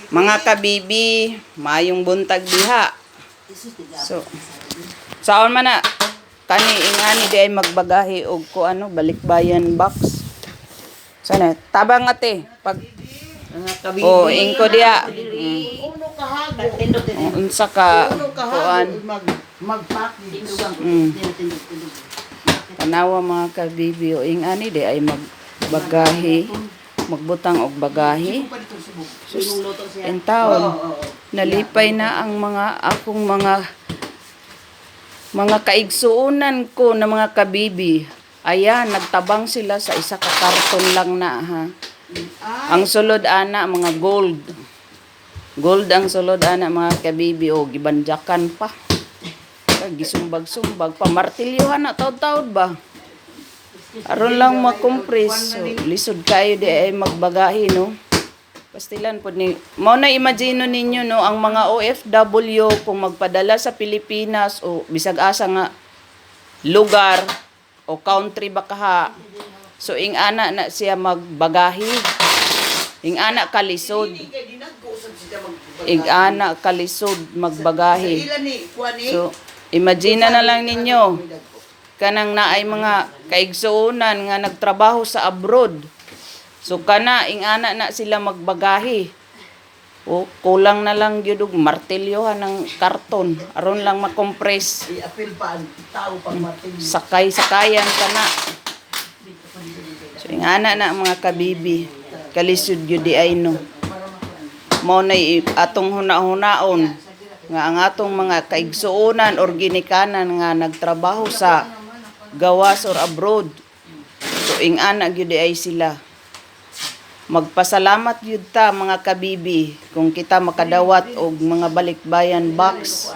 Mga kabibi, mayong buntag diha. So, saon man na kani ingani di ay magbagahi og ko ano balikbayan box. Sana tabang ate pag oh ingko diha. Uno kahago. Unsa ka Uno kuan. kahago magpak Tanawa mga kabibi o ingani di ay magbagahi, magbutang og bagahi. Sus, in taon, nalipay na ang mga akong mga kaigsuunan ko na mga kabibi. Ayan, nagtabang sila sa isa ka karton lang na ha. Ang sulod ana mga gold. Gold ang sulod ana mga kabibi o gibanjakan pa. Gisumbag-sumbag pa martilyohan na taud-taud ba. Aron lang makumpres. So, lisod kayo di ay magbagahi no. Pastilan po ni mo na imagine ninyo no ang mga OFW kung magpadala sa Pilipinas o bisag asa nga lugar o country baka. So ing ana na siya magbagahi. Ing ana kalisod. Ing ana kalisod magbagahi. So imagine na lang ninyo kanang naay mga kaigsuonan nga nagtrabaho sa abroad. So kana ing ana na sila magbagahi. O kulang na lang gyud og martilyohan ng karton aron lang makompres. i-apil pa ang tao pang martilyo. Sakay-sakayan kana. So ing ana na mga kabibi. Kalisod gyud di ay no. Mao na atong huna-hunaon nga ang atong mga kaigsuonan or ginikanan nga nagtrabaho sa gawas or abroad. So ing ana gyud ay sila. Magpasalamat gyud ta mga kabibi kung kita makadawat og mga balikbayan box.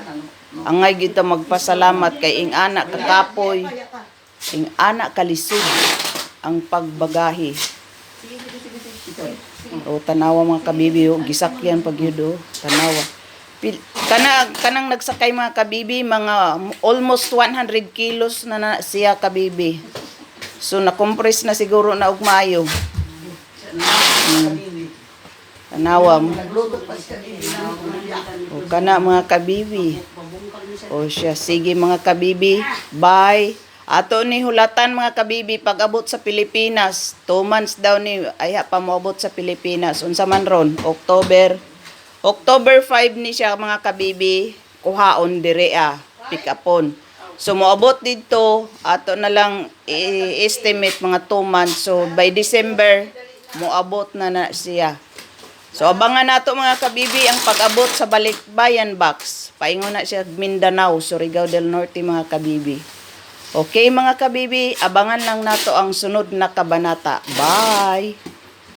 Angay gyud ta magpasalamat kay ing ana kakapoy. Ing ana kalisod ang pagbagahi. O tanawa mga kabibi o gisakyan pag gyud o tanawa. Kanang nagsakay mga kabibi, mga almost 100 kilos na siya kabibi. So nakompres na siguro na og maayo. Tanawa mo. O kana mga kabibi. O siya, sige mga kabibi. Bye. Ato ni hulatan mga kabibi pag abot sa Pilipinas. 2 months daw ni ay pa moabot sa Pilipinas. Unsa man ron? October 5 ni siya mga kabibi, kuhaon dire pick upon. So moabot dito, ato na lang estimate mga 2 months. So by December, moabot na siya. So abangan nato mga kabibi ang pag-abot sa balikbayan box. Paingon na siya Mindanao, Surigao del Norte mga kabibi. Okay mga kabibi, abangan lang nato ang sunod na kabanata. Bye!